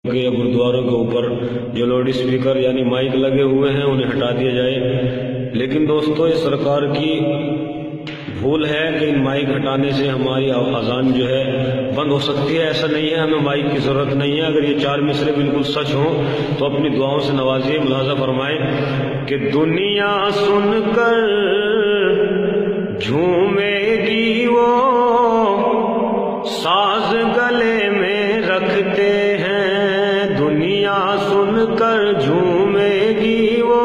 یا گردواروں کے اوپر جو لاؤڈ اسپیکر یعنی مائک لگے ہوئے ہیں انہیں ہٹا دیا جائے۔ لیکن دوستو یہ سرکار کی بھول ہے کہ ان مائک ہٹانے سے ہماری اذان جو ہے بند ہو سکتی ہے۔ ایسا نہیں ہے، ہمیں مائک کی ضرورت نہیں ہے۔ اگر یہ چار مصرے بالکل سچ ہوں تو اپنی دعاؤں سے نوازیے۔ ملاحظہ فرمائیں کہ دنیا سن کر جھومے گی وہ ساز گلے میں رکھتے ہیں، دنیا سن کر جھومے گی وہ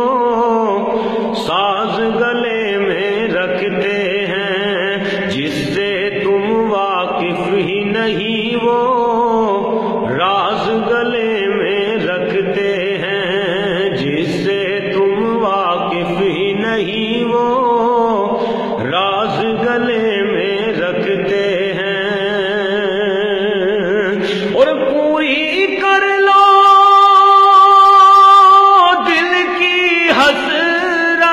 ساز گلے میں رکھتے ہیں، جس سے تم واقف ہی نہیں وہ راز گلے میں رکھتے ہیں، جس سے تم واقف ہی نہیں وہ راز گلے میں رکھتے ہیں۔ اور پوری کر لو دل کی حسرت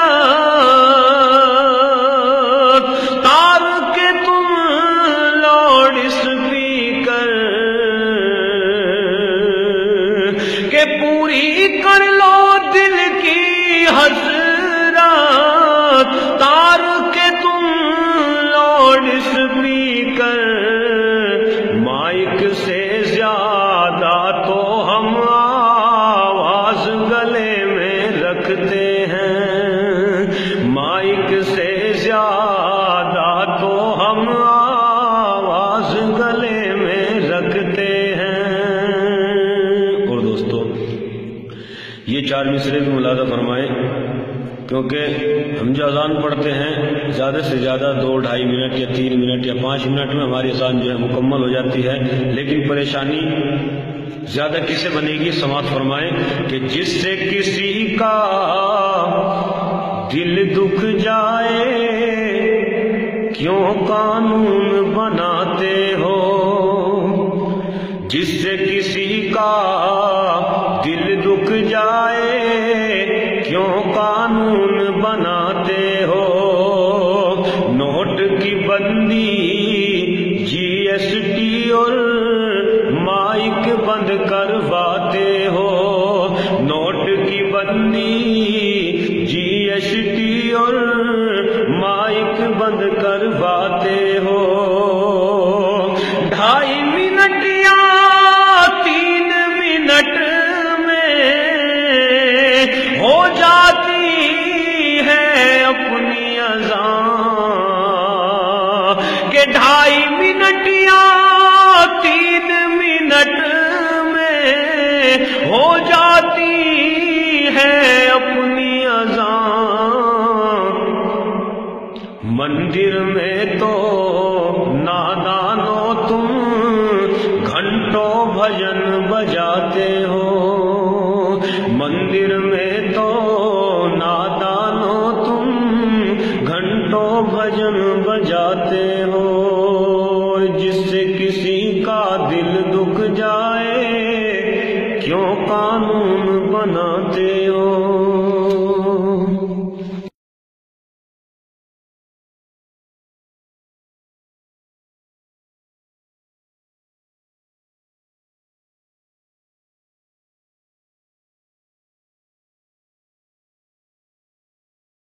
تار کے تم لاؤڈ اسپیکر، کہ پوری کر لو دل کی حسرت تار کے تم لاؤڈ اسپیکر، مائک سے زیادہ تو ہم آواز گلے میں رکھتے ہیں، مائک سے زیادہ تو ہم آواز گلے میں رکھتے ہیں۔ اور دوستو یہ چار مصرے بھی ملاحظہ فرمائیں، کیونکہ ہم جو اذان پڑھتے ہیں زیادہ سے زیادہ 2-2.5 منٹ یا 3 منٹ یا 5 منٹ میں ہماری اذان جو ہے مکمل ہو جاتی ہے، لیکن پریشانی زیادہ کسے بنے گی؟ سماعت فرمائیں کہ جس سے کسی کا دل دکھ جائے کیوں قانون بناتے ہو، جس سے کسی کا دل دکھ جائے کیوں قانون بناتے ہو، نوٹ کی بندی GST اور مائک بند کرواتے ہو، نوٹ کی بندی GST اور مائک بند کرواتے ہو، 2.5 منٹ یا 3 منٹ میں ہو جاتی ہے اپنی اذان، کہ 2.5 منٹ یا 3 منٹ میں ہو جاتی ہے اپنی اذان، مندر میں تو